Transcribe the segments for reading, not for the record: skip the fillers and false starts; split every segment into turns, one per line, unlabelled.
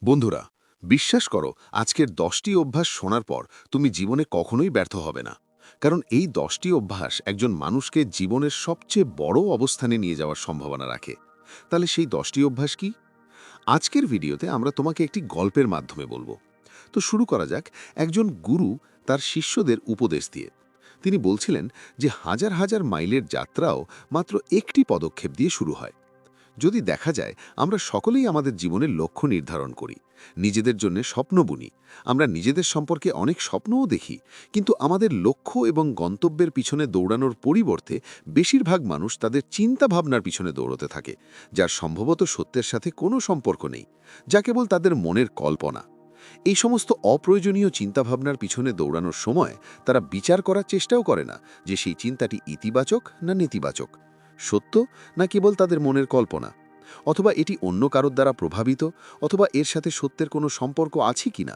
বন্ধুরা, বিশ্বাস করো, আজকের 10টি অভ্যাস শোনার পর তুমি জীবনে কখনোই ব্যর্থ হবে না। কারণ এই 10টি অভ্যাস একজন মানুষকে জীবনের সবচেয়ে বড় অবস্থানে নিয়ে যাওয়ার সম্ভাবনা রাখে। তাহলে সেই 10টি অভ্যাস কি? আজকের ভিডিওতে আমরা তোমাকে একটি গল্পের মাধ্যমে বলবো। তো শুরু করা যাক একজন গুরু তার শিষ্যদের উপদেশ দিয়ে। তিনি বলছিলেন যে হাজার হাজার মাইলের যাত্রাও মাত্র একটি পদক্ষেপ দিয়ে শুরু হয়। যদি দেখা যায় আমরা সকলেই আমাদের জীবনের লক্ষ্য নির্ধারণ করি, নিজেদের জন্য স্বপ্ন বুনি, আমরা নিজেদের সম্পর্কে অনেক স্বপ্নও দেখি, কিন্তু আমাদের লক্ষ্য এবং গন্তব্যের পিছনে দৌড়ানোর পরিবর্তে বেশিরভাগ মানুষ তাদের চিন্তা ভাবনার পিছনে দৌড়তে থাকে, যার সম্ভবত সত্যের সাথে কোনো সম্পর্ক নেই, যা কেবল তাদের মনের কল্পনা। এই সমস্ত অপ্রয়োজনীয় চিন্তাভাবনার পিছনে দৌড়ানোর সময় তারা বিচার করার চেষ্টাও করে না যে সেই চিন্তাটি ইতিবাচক না নেতিবাচক, সত্য না কেবল তাদের মনের কল্পনা, অথবা এটি অন্য কারোর দ্বারা প্রভাবিত, অথবা এর সাথে সত্যের কোনো সম্পর্ক আছে কিনা।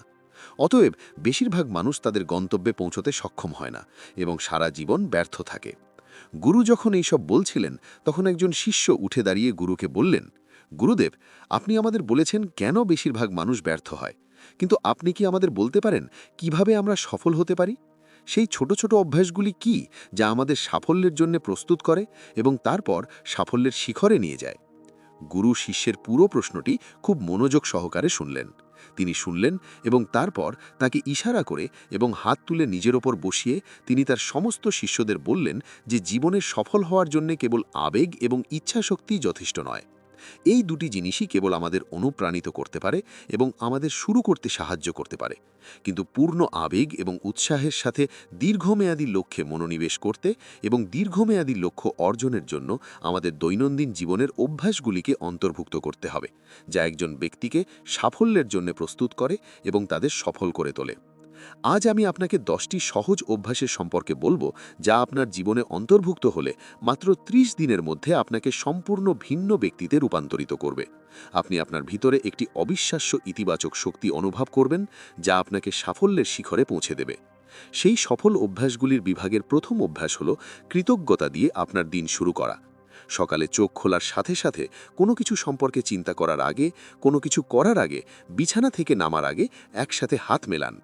অতএব বেশিরভাগ মানুষ তাদের গন্তব্যে পৌঁছতে সক্ষম হয় না এবং সারা জীবন ব্যর্থ থাকে। গুরু যখন এইসব বলছিলেন, তখন একজন শিষ্য উঠে দাঁড়িয়ে গুরুকে বললেন, গুরুদেব, আপনি আমাদের বলেছেন কেন বেশিরভাগ মানুষ ব্যর্থ হয়, কিন্তু আপনি কি আমাদের বলতে পারেন কিভাবে আমরা সফল হতে পারি? সেই ছোট ছোট অভ্যাসগুলি কি, যা আমাদের সাফল্যের জন্য প্রস্তুত করে এবং তারপর সাফল্যের শিখরে নিয়ে যায়? গুরু শিষ্যের পুরো প্রশ্নটি খুব মনোযোগ সহকারে শুনলেন। তিনি শুনলেন এবং তারপর তাকে ইশারা করে এবং হাত তুলে নিজের ওপর বসিয়ে তিনি তার সমস্ত শিষ্যদের বললেন যে জীবনে সফল হওয়ার জন্য কেবল আবেগ এবং ইচ্ছাশক্তিই যথেষ্ট নয়। এই দুটি জিনিসই কেবল আমাদের অনুপ্রাণিত করতে পারে এবং আমাদের শুরু করতে সাহায্য করতে পারে, কিন্তু পূর্ণ আবেগ এবং উৎসাহের সাথে দীর্ঘমেয়াদী লক্ষ্যে মনোনিবেশ করতে এবং দীর্ঘমেয়াদী লক্ষ্য অর্জনের জন্য আমাদের দৈনন্দিন জীবনের অভ্যাসগুলিকে অন্তর্ভুক্ত করতে হবে, যা একজন ব্যক্তিকে সাফল্যের জন্য প্রস্তুত করে এবং তাদের সফল করে তোলে। আজ আমি আপনাকে 10টি সহজ অভ্যাসের সম্পর্কে বলবো, যা আপনার জীবনে অন্তর্ভুক্ত হলে মাত্র 30 দিনের মধ্যে আপনাকে সম্পূর্ণ ভিন্ন ব্যক্তিতে রূপান্তরিত করবে। আপনি আপনার ভিতরে একটি অবিশ্বাস্য ইতিবাচক শক্তি অনুভব করবেন, যা আপনাকে সাফল্যের শিখরে পৌঁছে দেবে। সেই সফল অভ্যাসগুলির বিভাগের প্রথম অভ্যাস হল কৃতজ্ঞতা দিয়ে আপনার দিন শুরু করা। সকালে চোখ খোলার সাথে সাথে কোনো কিছু সম্পর্কে চিন্তা করার আগে, কোনো কিছু করার আগে, বিছানা থেকে নামার আগে একসাথে হাত মেলান,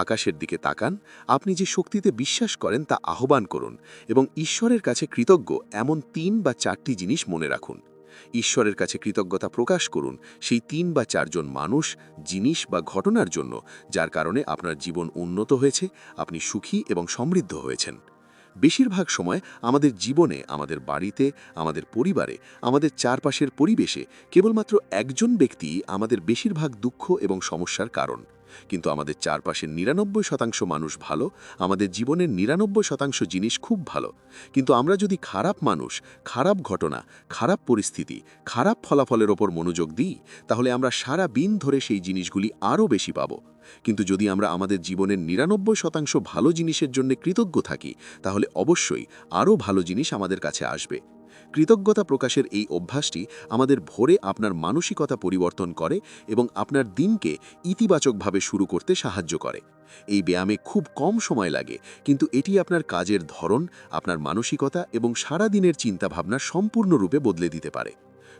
আকাশের দিকে তাকান, আপনি যে শক্তিতে বিশ্বাস করেন তা আহ্বান করুন এবং ঈশ্বরের কাছে কৃতজ্ঞ এমন 3 বা 4টি জিনিস মনে রাখুন। ঈশ্বরের কাছে কৃতজ্ঞতা প্রকাশ করুন সেই 3 বা 4 জন মানুষ, জিনিস বা ঘটনার জন্য, যার কারণে আপনার জীবন উন্নত হয়েছে, আপনি সুখী এবং সমৃদ্ধ হয়েছেন। বেশিরভাগ সময় আমাদের জীবনে, আমাদের বাড়িতে, আমাদের পরিবারে, আমাদের চারপাশের পরিবেশে কেবলমাত্র একজন ব্যক্তি আমাদের বেশিরভাগ দুঃখ এবং সমস্যার কারণ, কিন্তু আমাদের চারপাশের 99% মানুষ ভালো, আমাদের জীবনের 99% জিনিস খুব ভালো। কিন্তু আমরা যদি খারাপ মানুষ, খারাপ ঘটনা, খারাপ পরিস্থিতি, খারাপ ফলাফলের ওপর মনোযোগ দিই, তাহলে আমরা সারা দিন ধরে সেই জিনিসগুলি আরও বেশি পাব। কিন্তু যদি আমরা আমাদের জীবনের 99% ভালো জিনিসের জন্য কৃতজ্ঞ থাকি, তাহলে অবশ্যই আরও ভালো জিনিস আমাদের কাছে আসবে। কৃতজ্ঞতা প্রকাশের এই অভ্যাসটি আমাদের ভোরে আপনার মানসিকতা পরিবর্তন করে এবং আপনার দিনকে ইতিবাচকভাবে শুরু করতে সাহায্য করে। এই ব্যায়ামে খুব কম সময় লাগে, কিন্তু এটি আপনার কাজের ধরন, আপনার মানসিকতা এবং সারা দিনের চিন্তাভাবনা সম্পূর্ণরূপে বদলে দিতে পারে।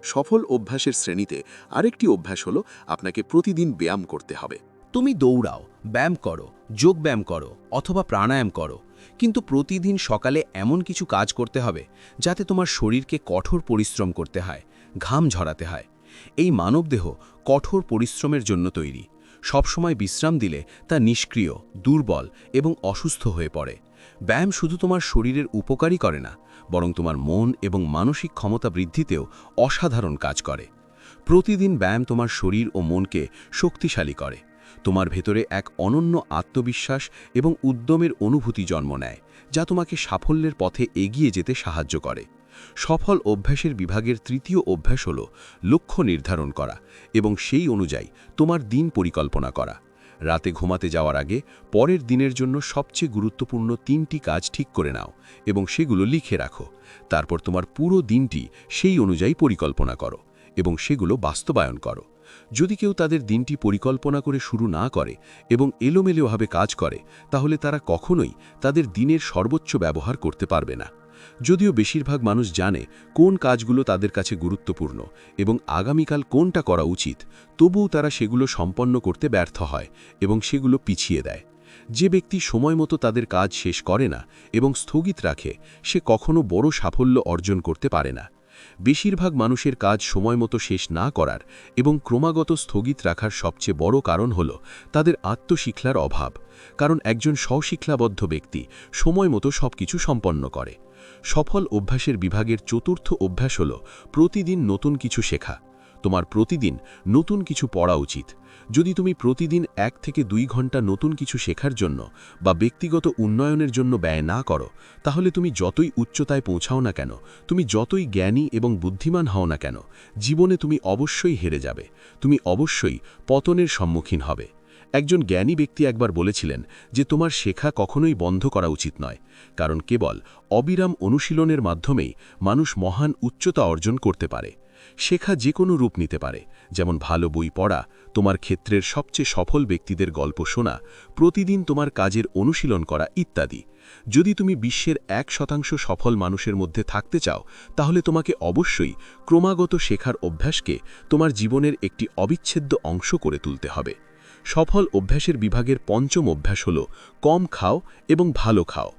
সফল অভ্যাসের শ্রেণীতে আরেকটি অভ্যাস হলো আপনাকে প্রতিদিন ব্যায়াম করতে হবে।
তুমি দৌড়াও, ব্যায়াম করো, যোগব্যায়াম করো অথবা প্রাণায়াম করো, কিন্তু প্রতিদিন সকালে এমন কিছু কাজ করতে হবে যাতে তোমার শরীরকে কঠোর পরিশ্রম করতে হয়, ঘাম ঝরাতে হয়। এই মানবদেহ কঠোর পরিশ্রমের জন্য তৈরি। সবসময় বিশ্রাম দিলে তা নিষ্ক্রিয়, দুর্বল এবং অসুস্থ হয়ে পড়ে। ব্যায়াম শুধু তোমার শরীরের উপকারই করে না, বরং তোমার মন এবং মানসিক ক্ষমতা বৃদ্ধিতেও অসাধারণ কাজ করে। প্রতিদিন ব্যায়াম তোমার শরীর ও মনকে শক্তিশালী করে। তোমার ভেতরে এক অনন্য আত্মবিশ্বাস এবং উদ্যমের অনুভূতি জন্ম নেয়, যা তোমাকে সাফল্যের পথে এগিয়ে যেতে সাহায্য করে। সফল অভ্যাসের বিভাগের তৃতীয় অভ্যাস হল লক্ষ্য নির্ধারণ করা এবং সেই অনুযায়ী তোমার দিন পরিকল্পনা করা। রাতে ঘুমাতে যাওয়ার আগে পরের দিনের জন্য সবচেয়ে গুরুত্বপূর্ণ 3টি কাজ ঠিক করে নাও এবং সেগুলো লিখে রাখো। তারপর তোমার পুরো দিনটি সেই অনুযায়ী পরিকল্পনা করো এবং সেগুলো বাস্তবায়ন করো। যদি কেউ তাদের দিনটি পরিকল্পনা করে শুরু না করে এবং এলোমেলোভাবে কাজ করে, তাহলে তারা কখনোই তাদের দিনের সর্বোচ্চ ব্যবহার করতে পারবে না। যদিও বেশিরভাগ মানুষ জানে কোন কাজগুলো তাদের কাছে গুরুত্বপূর্ণ এবং আগামীকাল কোনটা করা উচিত, তবুও তারা সেগুলো সম্পন্ন করতে ব্যর্থ হয় এবং সেগুলো পিছিয়ে দেয়। যে ব্যক্তি সময়মতো তাদের কাজ শেষ করে না এবং স্থগিত রাখে, সে কখনো বড় সাফল্য অর্জন করতে পারে না। বেশিরভাগ মানুষের কাজ সময়মতো শেষ না করার এবং ক্রমাগত স্থগিত রাখার সবচেয়ে বড় কারণ হল তাদের আত্মশিক্ষার অভাব। কারণ একজন স্বশিক্ষাবদ্ধ ব্যক্তি সময়মতো সবকিছু সম্পন্ন করে। সফল অভ্যাসের বিভাগের চতুর্থ অভ্যাস হল প্রতিদিন নতুন কিছু শেখা। তোমার প্রতিদিন নতুন কিছু পড়া উচিত। যদি তুমি প্রতিদিন 1 থেকে 2 ঘন্টা নতুন কিছু শেখার জন্য বা ব্যক্তিগত উন্নয়নের জন্য ব্যয় না করো, তাহলে তুমি যতই উচ্চতায় পৌঁছাও না কেন, তুমি যতই জ্ঞানী এবং বুদ্ধিমান হও না কেন, জীবনে তুমি অবশ্যই হেরে যাবে। তুমি অবশ্যই পতনের সম্মুখীন হবে। একজন জ্ঞানী ব্যক্তি একবার বলেছিলেন যে তোমার শেখা কখনোই বন্ধ করা উচিত নয়, কারণ কেবল অবিরাম অনুশীলনের মাধ্যমেই মানুষ মহান উচ্চতা অর্জন করতে পারে। শেখা যে কোনো রূপ নিতে পারে, যেমন ভালো বই পড়া, তোমার ক্ষেত্রের সবচেয়ে সফল ব্যক্তিদের গল্প শোনা, প্রতিদিন তোমার কাজের অনুশীলন করা ইত্যাদি। যদি তুমি বিশ্বের 1% সফল মানুষের মধ্যে থাকতে চাও, তাহলে তোমাকে অবশ্যই ক্রমাগত শেখার অভ্যাসকে তোমার জীবনের একটি অবিচ্ছেদ্য অংশ করে তুলতে হবে। সফল অভ্যাসের বিভাগের পঞ্চম অভ্যাস হল কম খাও এবং ভালো খাও।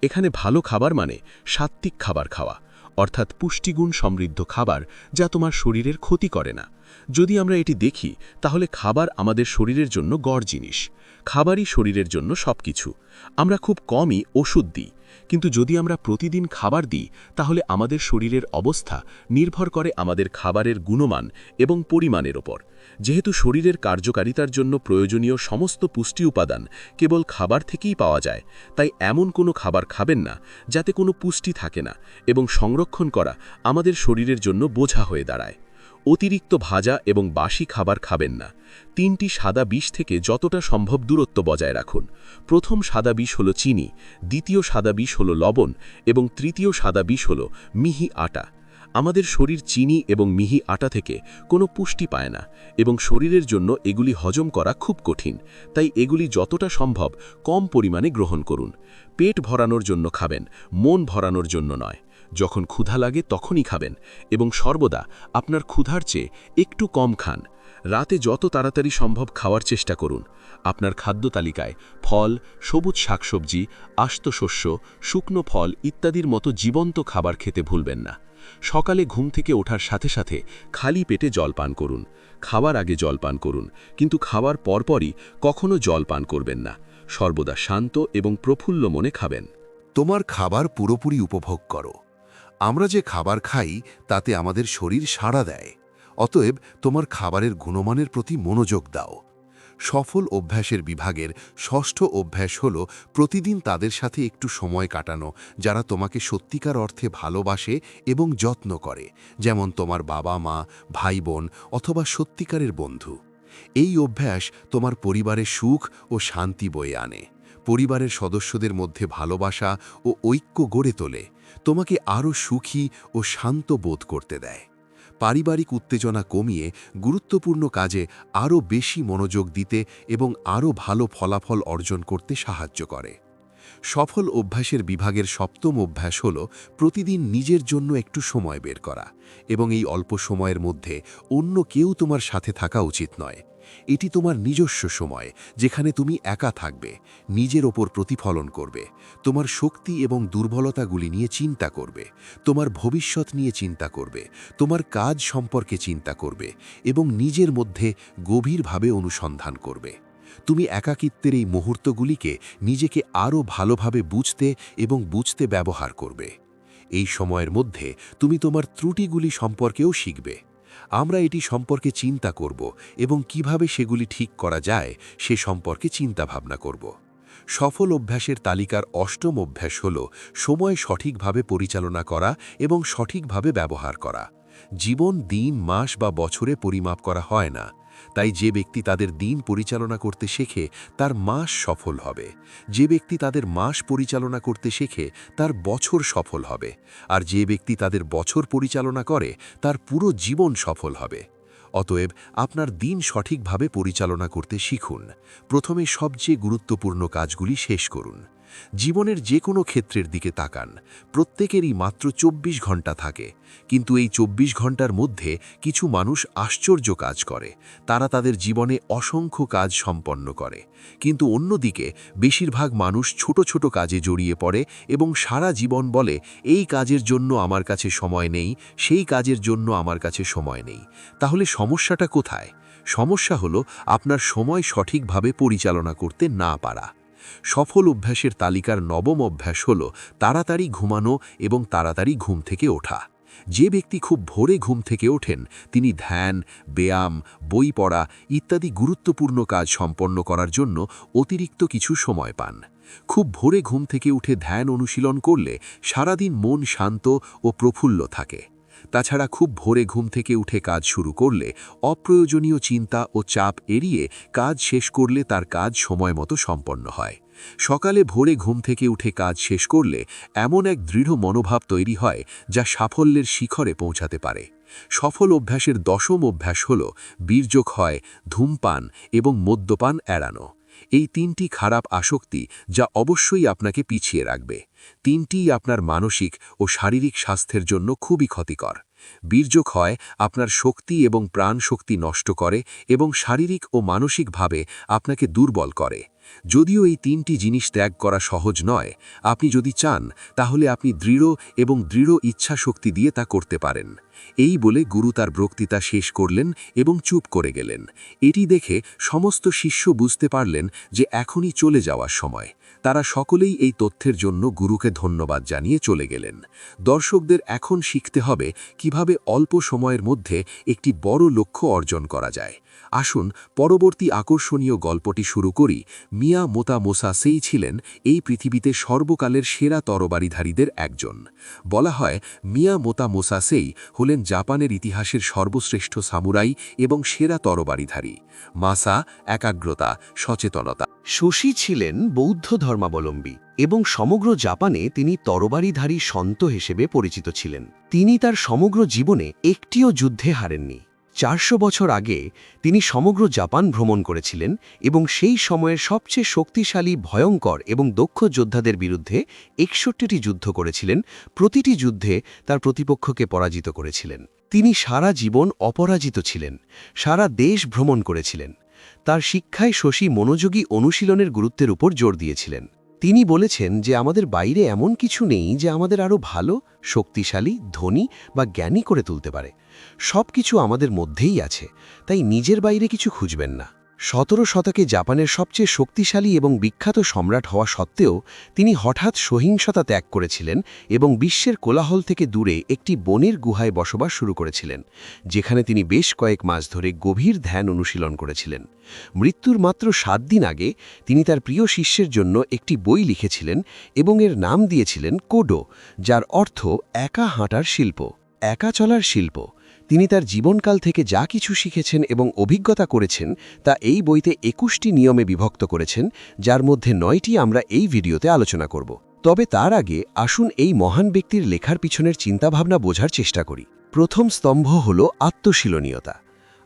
এখানে ভালো খাবার মানে সাত্ত্বিক খাবার খাওয়া, অর্থাৎ পুষ্টিগুণ সমৃদ্ধ খাবার যা তোমার শরীরের ক্ষতি করে না। যদি আমরা এটি দেখি, তাহলে খাবার আমাদের শরীরের জন্য গড় জিনিস। খাবারই শরীরের জন্য সবকিছু। আমরা খুব কমই ওষুধ দিই, কিন্তু যদি আমরা প্রতিদিন খাবার দিই, তাহলে আমাদের শরীরের অবস্থা নির্ভর করে আমাদের খাবারের গুণমান এবং পরিমাণের ওপর। যেহেতু শরীরের কার্যকারিতার জন্য প্রয়োজনীয় সমস্ত পুষ্টি উপাদান কেবল খাবার থেকেই পাওয়া যায়, তাই এমন কোনো খাবার খাবেন না যাতে কোনো পুষ্টি থাকে না, এবং সংরক্ষণ করা আমাদের শরীরের জন্য বোঝা হয়ে দাঁড়ায়। অতিরিক্ত ভাজা এবং বাসি খাবার খাবেন না। 3টি সাদা বিষ থেকে যতটা সম্ভব দূরত্ব বজায় রাখুন। প্রথম সাদা বিষ হল চিনি, দ্বিতীয় সাদা বিষ হল লবণ এবং তৃতীয় সাদা বিষ হল মিহি আটা। আমাদের শরীর চিনি এবং মিহি আটা থেকে কোনো পুষ্টি পায় না এবং শরীরের জন্য এগুলি হজম করা খুব কঠিন, তাই এগুলি যতটা সম্ভব কম পরিমাণে গ্রহণ করুন। পেট ভরানোর জন্য খাবেন, মন ভরানোর জন্য নয়। যখন ক্ষুধা লাগে তখনই খাবেন এবং সর্বদা আপনার ক্ষুধার চেয়ে একটু কম খান। রাতে যত তাড়াতাড়ি সম্ভব খাওয়ার চেষ্টা করুন। আপনার খাদ্য তালিকায় ফল, সবুজ শাকসবজি, আস্ত শস্য, শুকনো ফল ইত্যাদির মতো জীবন্ত খাবার খেতে ভুলবেন না। সকালে ঘুম থেকে ওঠার সাথে সাথে খালি পেটে জল পান করুন। খাওয়ার আগে জল পান করুন, কিন্তু খাওয়ার পরপরই কখনো জল পান করবেন না। সর্বদা শান্ত এবং প্রফুল্ল মনে খাবেন।
তোমার খাবার পুরোপুরি উপভোগ করো। আমরা যে খাবার খাই তাতে আমাদের শরীর সাড়া দেয়। অতএব তোমার খাবারের গুণমানের প্রতি মনোযোগ দাও। সফল অভ্যাসের বিভাগের ষষ্ঠ অভ্যাস হল প্রতিদিন তাদের সাথে একটু সময় কাটানো যারা তোমাকে সত্যিকার অর্থে ভালোবাসে এবং যত্ন করে, যেমন তোমার বাবা মা, ভাই বোন অথবা সত্যিকারের বন্ধু। এই অভ্যাস তোমার পরিবারে সুখ ও শান্তি বয়ে আনে। পরিবারের সদস্যদের মধ্যে ভালোবাসা ও ঐক্য গড়ে তোলে, তোমাকে আরও সুখী ও শান্ত বোধ করতে দেয়। পারিবারিক উত্তেজনা কমিয়ে গুরুত্বপূর্ণ কাজে আরও বেশি মনোযোগ দিতে এবং আরও ভালো ফলাফল অর্জন করতে সাহায্য করে। সফল অভ্যাসের বিভাগের সপ্তম অভ্যাস হল প্রতিদিন নিজের জন্য একটু সময় বের করা, এবং এই অল্প সময়ের মধ্যে অন্য কেউ তোমার সাথে থাকা উচিত নয়। এটি তোমার নিজস্ব সময়, যেখানে তুমি একা থাকবে, নিজের ওপর প্রতিফলন করবে, তোমার শক্তি এবং দুর্বলতাগুলি নিয়ে চিন্তা করবে, তোমার ভবিষ্যৎ নিয়ে চিন্তা করবে, তোমার কাজ সম্পর্কে চিন্তা করবে এবং নিজের মধ্যে গভীরভাবে অনুসন্ধান করবে। তুমি একাকিত্বের এই মুহূর্তগুলিকে নিজেকে আরও ভালোভাবে বুঝতে এবং বুঝতে ব্যবহার করবে। এই সময়ের মধ্যে তুমি তোমার ত্রুটিগুলি সম্পর্কেও শিখবে। আমরা এটি সম্পর্কে চিন্তা করব এবং কিভাবে সেগুলি ঠিক করা যায় সে সম্পর্কে চিন্তাভাবনা করব। সফল অভ্যাসের তালিকার অষ্টম অভ্যাস হল সময় সঠিকভাবে পরিচালনা করা এবং সঠিকভাবে ব্যবহার করা। জীবন দিন, মাস বা বছরে পরিমাপ করা হয় না, তাই যে ব্যক্তি তাদের দিন পরিচালনা করতে শেখে তার মাস সফল হবে। যে ব্যক্তি তাদের মাস পরিচালনা করতে শেখে তার বছর সফল হবে, আর যে ব্যক্তি তাদের বছর পরিচালনা করে তার পুরো জীবন সফল হবে। অতএব আপনার দিন সঠিকভাবে পরিচালনা করতে শিখুন। প্রথমে সবচেয়ে গুরুত্বপূর্ণ কাজগুলি শেষ করুন।
জীবনের যে কোনো ক্ষেত্রের দিকে তাকান, প্রত্যেকেরই মাত্র ২৪ ঘন্টা থাকে, কিন্তু এই ২৪ ঘন্টার মধ্যে কিছু মানুষ আশ্চর্য কাজ করে। তারা তাদের জীবনে অসংখ্য কাজ সম্পন্ন করে, কিন্তু অন্যদিকে বেশিরভাগ মানুষ ছোট ছোট কাজে জড়িয়ে পড়ে এবং সারা জীবন বলে, এই কাজের জন্য আমার কাছে সময় নেই, সেই কাজের জন্য আমার কাছে সময় নেই। তাহলে সমস্যাটা কোথায়? সমস্যা হলো আপনার সময় সঠিকভাবে পরিচালনা করতে না পারা। সফল অভ্যাসের তালিকার নবম অভ্যাস হল তাড়াতাড়ি ঘুমানো এবং তাড়াতাড়ি ঘুম থেকে ওঠা। যে ব্যক্তি খুব ভোরে ঘুম থেকে ওঠেন তিনি ধ্যান, ব্যায়াম, বই পড়া ইত্যাদি গুরুত্বপূর্ণ কাজ সম্পন্ন করার জন্য অতিরিক্ত কিছু সময় পান। খুব ভোরে ঘুম থেকে উঠে ধ্যান অনুশীলন করলে সারাদিন মন শান্ত ও প্রফুল্ল থাকে। তাছাড়া খুব ভোরে ঘুম থেকে উঠে কাজ শুরু করলে অপ্রয়োজনীয় চিন্তা ও চাপ এড়িয়ে কাজ শেষ করলে তার কাজ সময় মতো সম্পন্ন হয়। সকালে ভোরে ঘুম থেকে উঠে কাজ শেষ করলে এমন এক দৃঢ় মনোভাব তৈরি হয় যা সাফল্যের শিখরে পৌঁছাতে পারে। সফল অভ্যাসের দশম অভ্যাস হল বীর্যক্ষয়, ধূমপান এবং মদ্যপান এড়ানো। এই তিনটি খারাপ আসক্তি যা অবশ্যই আপনাকে পিছিয়ে রাখবে। তিনটিই আপনার মানসিক ও শারীরিক স্বাস্থ্যের জন্য খুবই ক্ষতিকর। বীর্যক্ষয় আপনার শক্তি এবং প্রাণ শক্তি নষ্ট করে এবং শারীরিক ও মানসিকভাবে আপনাকে দুর্বল করে। যদিও এই তিনটি জিনিস ত্যাগ করা সহজ নয়, আপনি যদি চান তাহলে আপনি দৃঢ় এবং দৃঢ় ইচ্ছা শক্তি দিয়ে তা করতে পারেন। এই বলে গুরু তার বক্তৃতা শেষ করলেন এবং চুপ করে গেলেন। এটি দেখে সমস্ত শিষ্য বুঝতে পারলেন যে এখনই চলে যাওয়ার সময়। তারা সকলেই এই তথ্যের জন্য গুরুকে ধন্যবাদ জানিয়ে চলে গেলেন। দর্শকদের এখন শিখতে হবে কিভাবে অল্প সময়ের মধ্যে একটি বড় লক্ষ্য অর্জন করা যায়। আসুন পরবর্তী আকর্ষণীয় গল্পটি শুরু করি। মিয়া মোতা মোসা সেই ছিলেন এই পৃথিবীতে সর্বকালের সেরা তরবারিধারীদের একজন। বলা হয় মিয়া মোতা মোসা সেই হলেন জাপানের ইতিহাসের সর্বশ্রেষ্ঠ সামুরাই এবং সেরা তরবারিধারী। মাসা একাগ্রতা, সচেতনতা।
শশী ছিলেন বৌদ্ধ ধর্মাবলম্বী এবং সমগ্র জাপানে তিনি তরবারিধারী সন্ত হিসেবে পরিচিত ছিলেন। তিনি তার সমগ্র জীবনে একটিও যুদ্ধে হারেননি। ৪০০ বছর আগে তিনি সমগ্র জাপান ভ্রমণ করেছিলেন এবং সেই সময়ের সবচেয়ে শক্তিশালী, ভয়ঙ্কর এবং দক্ষ যোদ্ধাদের বিরুদ্ধে ৬১টি যুদ্ধ করেছিলেন। প্রতিটি যুদ্ধে তার প্রতিপক্ষকে পরাজিত করেছিলেন। তিনি সারা জীবন অপরাজিত ছিলেন, সারা দেশ ভ্রমণ করেছিলেন। তার শিক্ষায় শশী মনোযোগী অনুশীলনের গুরুত্বের উপর জোর দিয়েছিলেন। তিনি বলেছেন যে আমাদের বাইরে এমন কিছু নেই যে আমাদের আরও ভালো, শক্তিশালী, ধনী বা জ্ঞানী করে তুলতে পারে। সব কিছু আমাদের মধ্যেই আছে, তাই নিজের বাইরে কিছু খুঁজবেন না। ১৭ শতকে জাপানের সবচেয়ে শক্তিশালী এবং বিখ্যাত সম্রাট হওয়া সত্ত্বেও তিনি হঠাৎ সহিংসতা ত্যাগ করেছিলেন এবং বিশ্বের কোলাহল থেকে দূরে একটি বনের গুহায় বসবাস শুরু করেছিলেন, যেখানে তিনি বেশ কয়েক মাস ধরে গভীর ধ্যান অনুশীলন করেছিলেন। মৃত্যুর মাত্র ৭ দিন আগে তিনি তার প্রিয় শিষ্যের জন্য একটি বই লিখেছিলেন এবং এর নাম দিয়েছিলেন কোডো, যার অর্থ একা হাঁটার শিল্প, একা চলার শিল্প। তিনি তার জীবনকাল থেকে যা কিছু শিখেছেন এবং অভিজ্ঞতা করেছেন তা এই বইতে ২১টি নিয়মে বিভক্ত করেছেন, যার মধ্যে ৯টি আমরা এই ভিডিওতে আলোচনা করব। তবে তার আগে আসুন এই মহান ব্যক্তির লেখার পিছনের চিন্তাভাবনা বোঝার চেষ্টা করি। প্রথম স্তম্ভ হল আত্মশীলনীয়তা।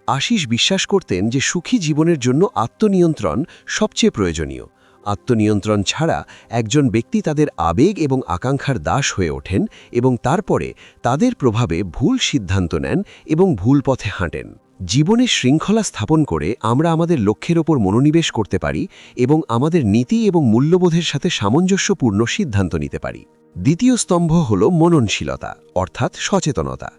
আশিস বিশ্বাস করতেন যে সুখী জীবনের জন্য আত্মনিয়ন্ত্রণ সবচেয়ে প্রয়োজনীয়। আত্মনিয়ন্ত্রণ ছাড়া একজন ব্যক্তি তাদের আবেগ এবং আকাঙ্ক্ষার দাস হয়ে ওঠেন এবং তারপরে তাদের প্রভাবে ভুল সিদ্ধান্ত নেন এবং ভুল পথে হাঁটেন। জীবনে শৃঙ্খলা স্থাপন করে আমরা আমাদের লক্ষ্যের ওপর মনোনিবেশ করতে পারি এবং আমাদের নীতি এবং মূল্যবোধের সাথে সামঞ্জস্যপূর্ণ সিদ্ধান্ত নিতে পারি। দ্বিতীয় স্তম্ভ হল মননশীলতা, অর্থাৎ সচেতনতা।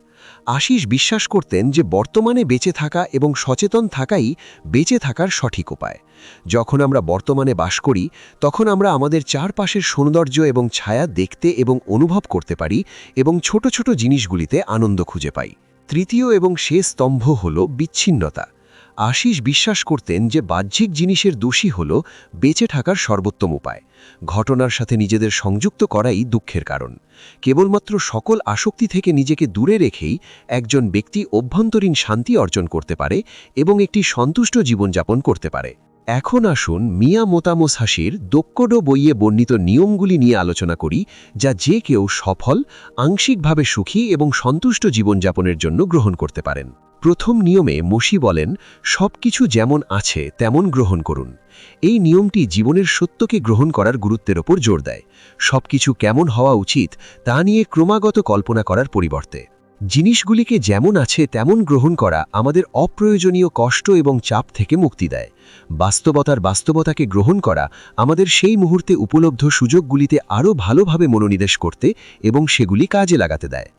আশিস বিশ্বাস করতেন যে বর্তমানে বেঁচে থাকা এবং সচেতন থাকাই বেঁচে থাকার সঠিক উপায়। যখন আমরা বর্তমানে বাস করি তখন আমরা আমাদের চারপাশের সৌন্দর্য এবং ছায়া দেখতে এবং অনুভব করতে পারি এবং ছোট ছোট জিনিসগুলিতে আনন্দ খুঁজে পাই। তৃতীয় এবং শেষ স্তম্ভ হল বিচ্ছিন্নতা। আশিস বিশ্বাস করতেন যে বাহ্যিক জিনিসের দোষী হল বেঁচে থাকার সর্বোত্তম উপায়। ঘটনার সাথে নিজেদের সংযুক্ত করাই দুঃখের কারণ। কেবলমাত্র সকল আসক্তি থেকে নিজেকে দূরে রেখেই একজন ব্যক্তি অভ্যন্তরীণ শান্তি অর্জন করতে পারে এবং একটি সন্তুষ্ট জীবনযাপন করতে পারে। এখন আসুন মিয়া মোতা মোসাশির দোক্কোডো বইয়ে বর্ণিত নিয়মগুলি নিয়ে আলোচনা করি, যা যে কেউ সফল, আংশিকভাবে সুখী এবং সন্তুষ্ট জীবনযাপনের জন্য গ্রহণ করতে পারেন।
প্রথম নিয়মে মসি বলেন, সবকিছু যেমন আছে তেমন গ্রহণ করুন। এই নিয়মটি জীবনের সত্যকে গ্রহণ করার গুরুত্বের ওপর জোর দেয়। সবকিছু কেমন হওয়া উচিত তা নিয়ে ক্রমাগত কল্পনা করার পরিবর্তে জিনিসগুলিকে যেমন আছে তেমন গ্রহণ করা আমাদের অপ্রয়োজনীয় কষ্ট এবং চাপ থেকে মুক্তি দেয়। বাস্তবতাকে গ্রহণ করা আমাদের সেই মুহূর্তে উপলব্ধ সুযোগগুলিতে আরও ভালোভাবে মনোনিবেশ করতে এবং সেগুলি কাজে লাগাতে দেয়।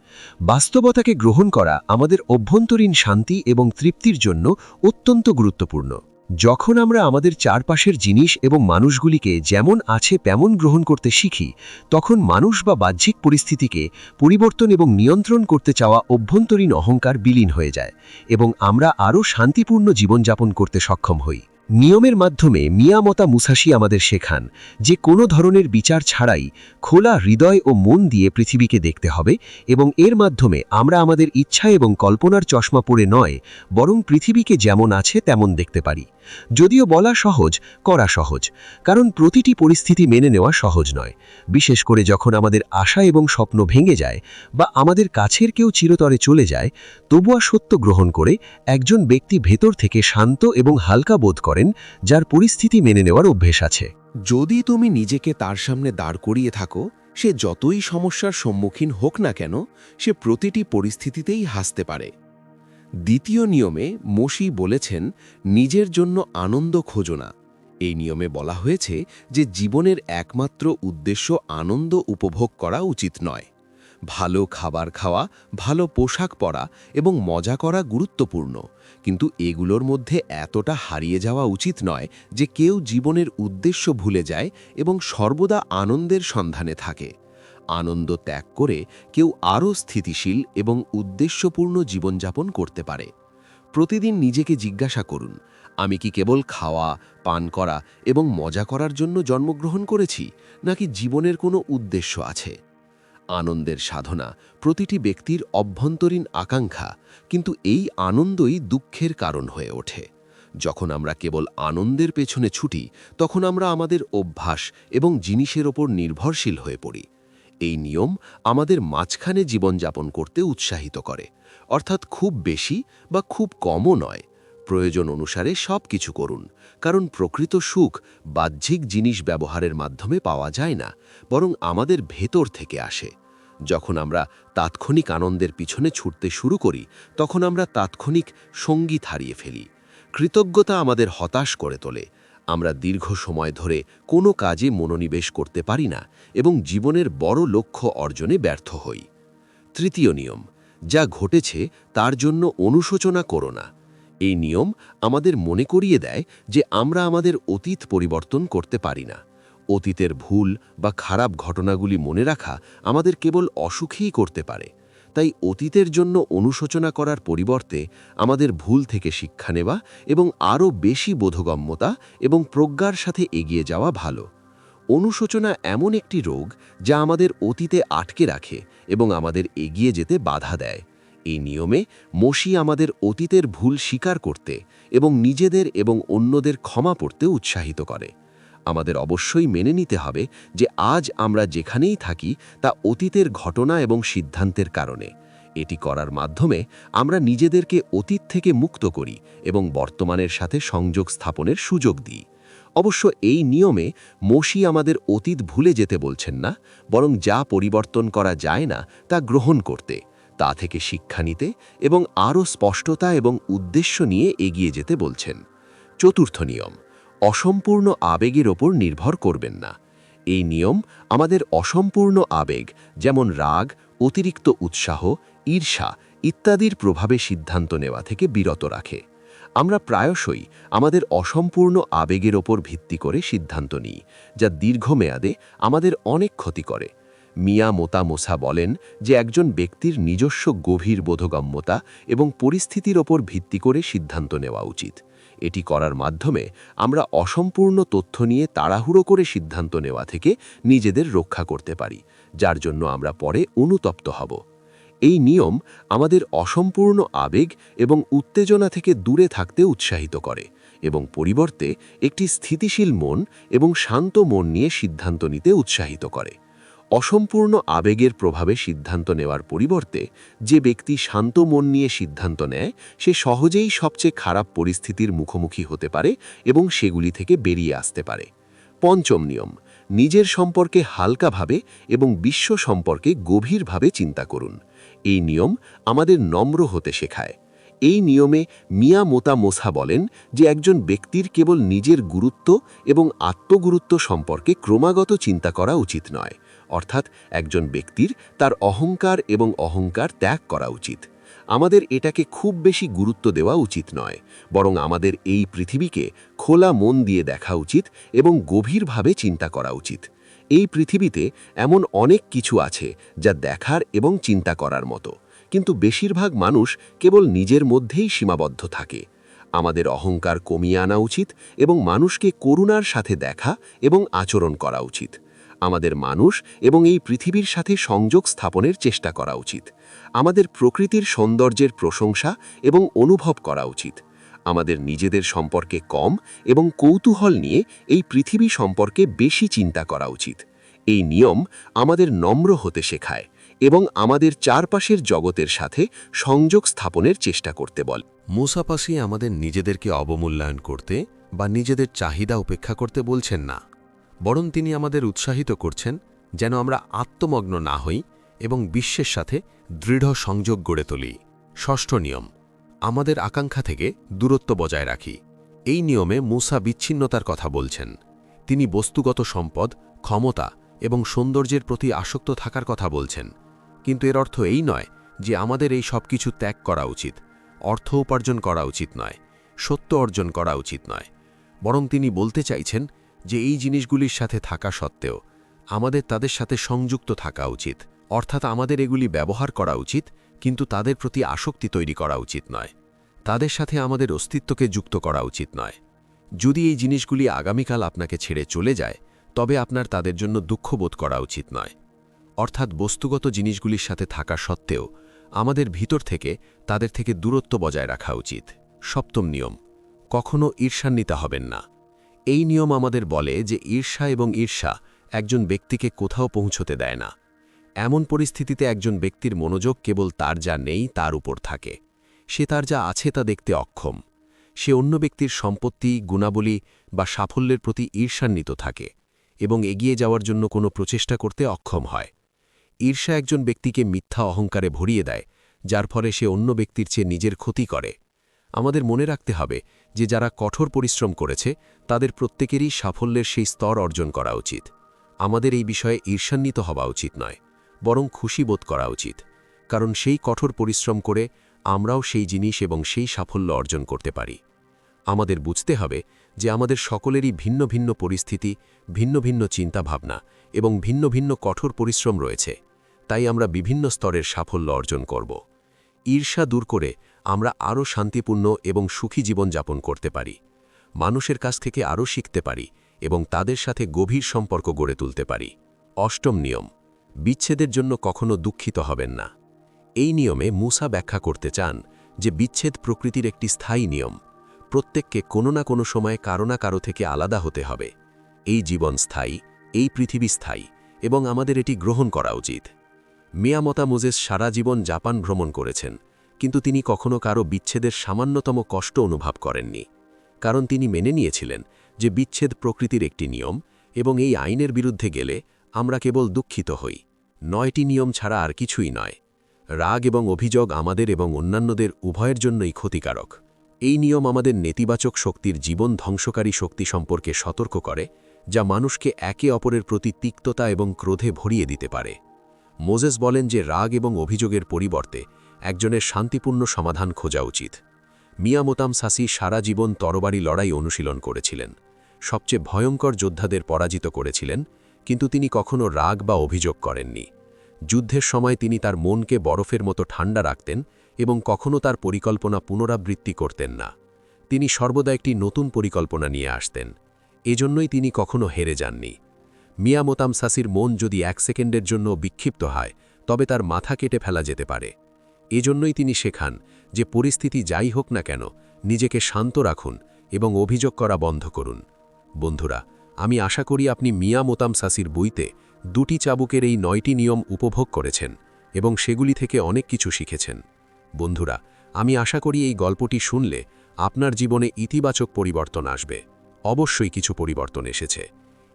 বাস্তবতাকে গ্রহণ করা আমাদের অভ্যন্তরীণ শান্তি এবং তৃপ্তির জন্য অত্যন্ত গুরুত্বপূর্ণ। যখন আমরা আমাদের চারপাশের জিনিস এবং মানুষগুলিকে যেমন আছে তেমন গ্রহণ করতে শিখি, তখন মানুষ বা বাহ্যিক পরিস্থিতিকে পরিবর্তন এবং নিয়ন্ত্রণ করতে চাওয়া অভ্যন্তরীণ অহংকার বিলীন হয়ে যায় এবং আমরা আরও শান্তিপূর্ণ জীবনযাপন করতে সক্ষম হই। নিয়মের মাধ্যমে মিয়ামতা মুসাশি আমাদের শেখান যে কোনো ধরনের বিচার ছাড়াই খোলা হৃদয় ও মন দিয়ে পৃথিবীকে দেখতে হবে এবং এর মাধ্যমে আমরা আমাদের ইচ্ছা এবং কল্পনার চশমা পড়ে নয়, বরং পৃথিবীকে যেমন আছে তেমন দেখতে পারি। যদিও বলা সহজ, করা সহজ, কারণ প্রতিটি পরিস্থিতি মেনে নেওয়া সহজ নয়, বিশেষ করে যখন আমাদের আশা এবং স্বপ্ন ভেঙে যায় বা আমাদের কাছের কেউ চিরতরে চলে যায়। তবুও সত্য গ্রহণ করে একজন ব্যক্তি ভেতর থেকে শান্ত এবং হালকা বোধ করেন, যার পরিস্থিতি মেনে নেওয়ার অভ্যেস আছে।
যদি তুমি নিজেকে তার সামনে দাঁড় করিয়ে থাকো, সে যতই সমস্যার সম্মুখীন হোক না কেন, সে প্রতিটি পরিস্থিতিতেই হাসতে পারে। দ্বিতীয় নিয়মে মসি বলেছেন, নিজের জন্য আনন্দ খোঁজো না। এই নিয়মে বলা হয়েছে যে জীবনের একমাত্র উদ্দেশ্য আনন্দ উপভোগ করা উচিত নয়। ভালো খাবার খাওয়া, ভালো পোশাক পরা এবং মজা করা গুরুত্বপূর্ণ, কিন্তু এগুলোর মধ্যে এতটা হারিয়ে যাওয়া উচিত নয় যে কেউ জীবনের উদ্দেশ্য ভুলে যায় এবং সর্বদা আনন্দের সন্ধানে থাকে। আনন্দ ত্যাগ করে কেউ আরও স্থিতিশীল এবং উদ্দেশ্যপূর্ণ জীবনযাপন করতে পারে। প্রতিদিন নিজেকে জিজ্ঞাসা করুন, আমি কি কেবল খাওয়া, পান করা এবং মজা করার জন্য জন্মগ্রহণ করেছি, নাকি জীবনের কোনো উদ্দেশ্য আছে? আনন্দের সাধনা প্রতিটি ব্যক্তির অভ্যন্তরীণ আকাঙ্ক্ষা, কিন্তু এই আনন্দই দুঃখের কারণ হয়ে ওঠে। যখন আমরা কেবল আনন্দের পেছনে ছুটি, তখন আমরা আমাদের অভ্যাস এবং জিনিসের ওপর নির্ভরশীল হয়ে পড়ি। এই নিয়ম আমাদের মাঝখানে জীবনযাপন করতে উৎসাহিত করে, অর্থাৎ খুব বেশি বা খুব কমও নয়। প্রয়োজন অনুসারে সব কিছু করুন, কারণ প্রকৃত সুখ বাহ্যিক জিনিস ব্যবহারের মাধ্যমে পাওয়া যায় না, বরং আমাদের ভেতর থেকে আসে। যখন আমরা তাৎক্ষণিক আনন্দের পিছনে ছুটতে শুরু করি, তখন আমরা তাৎক্ষণিক সঙ্গীত হারিয়ে ফেলি। কৃতজ্ঞতা আমাদের হতাশ করে তোলে। আমরা দীর্ঘ সময় ধরে কোনো কাজে মনোনিবেশ করতে পারি না এবং জীবনের বড় লক্ষ্য অর্জনে ব্যর্থ হই। তৃতীয় নিয়ম, যা ঘটেছে তার জন্য অনুশোচনা করো না। এই নিয়ম আমাদের মনে করিয়ে দেয় যে আমরা আমাদের অতীত পরিবর্তন করতে পারি না। অতীতের ভুল বা খারাপ ঘটনাগুলি মনে রাখা আমাদের কেবল অসুখীই করতে পারে। তাই অতীতের জন্য অনুশোচনা করার পরিবর্তে আমাদের ভুল থেকে শিক্ষা নেওয়া এবং আরও বেশি বোধগম্যতা এবং প্রজ্ঞার সাথে এগিয়ে যাওয়া ভালো। অনুশোচনা এমন একটি রোগ যা আমাদের অতীতে আটকে রাখে এবং আমাদের এগিয়ে যেতে বাধা দেয়। এই নিয়মে মসি আমাদের অতীতের ভুল স্বীকার করতে এবং নিজেদের এবং অন্যদের ক্ষমা করতে উৎসাহিত করে। আমাদের অবশ্যই মেনে নিতে হবে যে আজ আমরা যেখানেই থাকি তা অতীতের ঘটনা এবং সিদ্ধান্তের কারণে। এটি করার মাধ্যমে আমরা নিজেদেরকে অতীত থেকে মুক্ত করি এবং বর্তমানের সাথে সংযোগ স্থাপনের সুযোগ দিই। অবশ্য এই নিয়মে মসি আমাদের অতীত ভুলে যেতে বলছেন না, বরং যা পরিবর্তন করা যায় না তা গ্রহণ করতে, তা থেকে শিক্ষা নিতে এবং আরও স্পষ্টতা এবং উদ্দেশ্য নিয়ে এগিয়ে যেতে বলছেন। চতুর্থ নিয়ম, অসম্পূর্ণ আবেগের ওপর নির্ভর করবেন না। এই নিয়ম আমাদের অসম্পূর্ণ আবেগ, যেমন রাগ, অতিরিক্ত উৎসাহ, ঈর্ষা ইত্যাদির প্রভাবে সিদ্ধান্ত নেওয়া থেকে বিরত রাখে। আমরা প্রায়শই আমাদের অসম্পূর্ণ আবেগের ওপর ভিত্তি করে সিদ্ধান্ত নিই, যা দীর্ঘমেয়াদে আমাদের অনেক ক্ষতি করে। মিয়ামতা মুসা বলেন যে একজন ব্যক্তির নিজস্ব গভীর বোধগম্যতা এবং পরিস্থিতির ওপর ভিত্তি করে সিদ্ধান্ত নেওয়া উচিত। এটি করার মাধ্যমে আমরা অসম্পূর্ণ তথ্য নিয়ে তাড়াহুড়ো করে সিদ্ধান্ত নেওয়া থেকে নিজেদের রক্ষা করতে পারি, যার জন্য আমরা পরে অনুতপ্ত হব। এই নিয়ম আমাদের অসম্পূর্ণ আবেগ এবং উত্তেজনা থেকে দূরে থাকতে উৎসাহিত করে এবং পরিবর্তে একটি স্থিতিশীল মন এবং শান্ত মন নিয়ে সিদ্ধান্ত নিতে উৎসাহিত করে।
অসম্পূর্ণ আবেগের প্রভাবে সিদ্ধান্ত নেওয়ার পরিবর্তে যে ব্যক্তি শান্ত মন নিয়ে সিদ্ধান্ত নেয় সে সহজেই সবচেয়ে খারাপ পরিস্থিতির মুখোমুখি হতে পারে এবং সেগুলি থেকে বেরিয়ে আসতে পারে। পঞ্চম নিয়ম, নিজের সম্পর্কে হালকাভাবে এবং বিশ্ব সম্পর্কে গভীরভাবে চিন্তা করুন। এই নিয়ম আমাদের নম্র হতে শেখায়। এই নিয়মে মিয়ামোতো মুসা বলেন যে একজন ব্যক্তির কেবল নিজের গুরুত্ব এবং আত্মগুরুত্ব সম্পর্কে ক্রমাগত চিন্তা করা উচিত নয়, অর্থাৎ একজন ব্যক্তির তার অহংকার এবং অহংকার ত্যাগ করা উচিত। আমাদের এটাকে খুব বেশি গুরুত্ব দেওয়া উচিত নয়, বরং আমাদের এই পৃথিবীকে খোলা মন দিয়ে দেখা উচিত এবং গভীরভাবে চিন্তা করা উচিত। এই পৃথিবীতে এমন অনেক কিছু আছে যা দেখার এবং চিন্তা করার মতো, কিন্তু বেশিরভাগ মানুষ কেবল নিজের মধ্যেই সীমাবদ্ধ থাকে। আমাদের অহংকার কমিয়ে আনা উচিত এবং মানুষকে করুণার সাথে দেখা এবং আচরণ করা উচিত। আমাদের মানুষ এবং এই পৃথিবীর সাথে সংযোগ স্থাপনের চেষ্টা করা উচিত। আমাদের প্রকৃতির সৌন্দর্যের প্রশংসা এবং অনুভব করা উচিত। আমাদের নিজেদের সম্পর্কে কম এবং কৌতূহল নিয়ে এই পৃথিবী সম্পর্কে বেশি চিন্তা করা উচিত। এই নিয়ম আমাদের নম্র হতে শেখায় এবং আমাদের চারপাশের জগতের সাথে সংযোগ স্থাপনের চেষ্টা করতে বলে।
মুসা পাসি আমাদের নিজেদেরকে অবমূল্যায়ন করতে বা নিজেদের চাহিদা উপেক্ষা করতে বলছেন না, বরং তিনি আমাদের উৎসাহিত করছেন যেন আমরা আত্মমগ্ন না হই এবং বিশ্বের সাথে দৃঢ় সংযোগ গড়ে তুলি। ষষ্ঠ নিয়ম, আমাদের আকাঙ্ক্ষা থেকে দূরত্ব বজায় রাখি। এই নিয়মে মুসা বিচ্ছিন্নতার কথা বলছেন। তিনি বস্তুগত সম্পদ, ক্ষমতা এবং সৌন্দর্যের প্রতি আসক্ত থাকার কথা বলছেন, কিন্তু এর অর্থ এই নয় যে আমাদের এই সব কিছু ত্যাগ করা উচিত। অর্থ উপার্জন করা উচিত নয়, সত্য অর্জন করা উচিত নয়, বরং তিনি বলতে চাইছেন যে এই জিনিসগুলির সাথে থাকা সত্ত্বেও আমাদের তাদের সাথে সংযুক্ত থাকা উচিত, অর্থাৎ আমাদের এগুলি ব্যবহার করা উচিত, কিন্তু তাদের প্রতি আসক্তি তৈরি করা উচিত নয়। তাদের সাথে আমাদের অস্তিত্বকে যুক্ত করা উচিত নয়। যদি এই জিনিসগুলি আগামীকাল আপনাকে ছেড়ে চলে যায়, তবে আপনার তাদের জন্য দুঃখবোধ করা উচিত নয়। অর্থাৎ বস্তুগত জিনিসগুলির সাথে থাকা সত্ত্বেও আমাদের ভিতর থেকে তাদের থেকে দূরত্ব বজায় রাখা উচিত। সপ্তম নিয়ম, কখনো ঈর্ষান্বিত হবেন না। এই নিয়ম আমাদের বলে যে ঈর্ষা এবং ঈর্ষা একজন ব্যক্তিকে কোথাও পৌঁছতে দেয় না। এমন পরিস্থিতিতে একজন ব্যক্তির মনোযোগ কেবল তার যা নেই তার উপর থাকে। সে তার যা আছে তা দেখতে অক্ষম। সে অন্য ব্যক্তির সম্পত্তি, গুণাবলী বা সাফল্যের প্রতি ঈর্ষান্বিত থাকে এবং এগিয়ে যাওয়ার জন্য কোনো প্রচেষ্টা করতে অক্ষম হয়। ঈর্ষা একজন ব্যক্তিকে মিথ্যা অহংকারে ভরিয়ে দেয়, যার ফলে সে অন্য ব্যক্তির চেয়ে নিজের ক্ষতি করে। আমাদের মনে রাখতে হবে যে যারা কঠোর পরিশ্রম করেছে তাদের প্রত্যেকেরই সাফল্যের সেই স্তর অর্জন করা উচিত। আমাদের এই বিষয়ে ঈর্ষান্বিত হওয়া উচিত নয়, বরং খুশি বোধ করা উচিত, কারণ সেই কঠোর পরিশ্রম করে আমরাও সেই জিনিস এবং সেই সাফল্য অর্জন করতে পারি। আমাদের বুঝতে হবে যে আমাদের সকলেরই ভিন্ন ভিন্ন পরিস্থিতি, ভিন্ন ভিন্ন চিন্তাভাবনা এবং ভিন্ন ভিন্ন কঠোর পরিশ্রম রয়েছে, তাই আমরা বিভিন্ন স্তরের সাফল্য অর্জন করব। ঈর্ষা দূর করে আমরা আরও শান্তিপূর্ণ এবং সুখী জীবন যাপন করতে পারি, মানুষের কাছ থেকে আরও শিখতে পারি এবং তাদের সাথে গভীর সম্পর্ক গড়ে তুলতে পারি। অষ্টম নিয়ম, বিচ্ছেদের জন্য কখনো দুঃখিত হবেন না। এই নিয়মে মুসা ব্যাখ্যা করতে চান যে বিচ্ছেদ প্রকৃতির একটি স্থায়ী নিয়ম। প্রত্যেককে কোনো না কোনো সময় কারো না কারো থেকে আলাদা হতে হবে। এই জীবন স্থায়ী, এই পৃথিবী স্থায়ী এবং আমাদের এটি গ্রহণ করা উচিত। মিয়ামোতো মুসা সারা জীবন জাপান ভ্রমণ করেছেন, কিন্তু তিনি কখনো কারো বিচ্ছেদের সামান্যতম কষ্ট অনুভব করেননি, কারণ তিনি মেনে নিয়েছিলেন যে বিচ্ছেদ প্রকৃতির একটি নিয়ম এবং এই আইনের বিরুদ্ধে গেলে আমরা কেবল দুঃখিত হই। 9টি নিয়ম ছাড়া আর কিছুই নয়। রাগ এবং অভিযোগ আমাদের এবং অন্যান্যদের উভয়ের জন্যই ক্ষতিকারক। এই নিয়ম আমাদের নেতিবাচক শক্তির জীবন ধ্বংসকারী শক্তি সম্পর্কে সতর্ক করে, যা মানুষকে একে অপরের প্রতি তিক্ততা এবং ক্রোধে ভরিয়ে দিতে পারে। মোজেস বলেন যে রাগ এবং অভিযোগের পরিবর্তে একজনের শান্তিপূর্ণ সমাধান খোঁজা উচিত। মিয়ামোতো মুসা সারা জীবন তরবারি লড়াই অনুশীলন করেছিলেন, সবচেয়ে ভয়ঙ্কর যোদ্ধাদের পরাজিত করেছিলেন, কিন্তু তিনি কখনো রাগ বা অভিযোগ করেননি। যুদ্ধের সময় তিনি তার মনকে বরফের মতো ঠান্ডা রাখতেন এবং কখনো তার পরিকল্পনা পুনরাবৃত্তি করতেন না। তিনি সর্বদা একটি নতুন পরিকল্পনা নিয়ে আসতেন। এজন্যই তিনি কখনো হেরে যাননি। মিয়ামোতো মুসার মন যদি 1 সেকেন্ডের জন্য বিক্ষিপ্ত হয়, তবে তার মাথা কেটে ফেলা যেতে পারে। এজন্যই তিনি শেখান যে পরিস্থিতি যাই হোক না কেন, নিজেকে শান্ত রাখুন এবং অভিযোগ করা বন্ধ করুন। বন্ধুরা, আমি আশা করি আপনি মিয়ামোতো মুসার বইতে
2টি চাবুকের এই 9টি নিয়ম উপভোগ করেছেন এবং সেগুলি থেকে অনেক কিছু শিখেছেন। বন্ধুরা, আমি আশা করি এই গল্পটি শুনলে আপনার জীবনে ইতিবাচক পরিবর্তন আসবে। অবশ্যই কিছু পরিবর্তন এসেছে।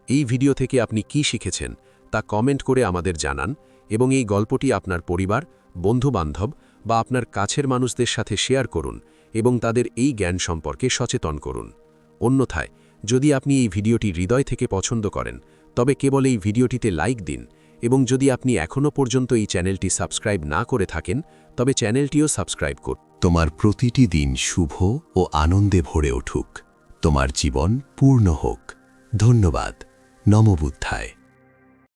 এই ভিডিও থেকে আপনি কি শিখেছেন তা কমেন্ট করে আমাদের জানান এবং এই গল্পটি আপনার পরিবার, বন্ধুবান্ধব বা আপনার কাছের মানুষদের সাথে শেয়ার করুন এবং তাদের এই জ্ঞান সম্পর্কে সচেতন করুন। অন্যথায়, যদি আপনি এই ভিডিওটি হৃদয় থেকে পছন্দ করেন তবে কেবল এই ভিডিওটিতে লাইক দিন এবং যদি আপনি এখনও পর্যন্ত এই চ্যানেলটি সাবস্ক্রাইব না করে থাকেন তবে চ্যানেলটিও সাবস্ক্রাইব করুন।
তোমার প্রতিটি দিন শুভ ও আনন্দে ভরে উঠুক। তোমার জীবন পূর্ণ হোক। ধন্যবাদ। নমো বুদ্ধায়।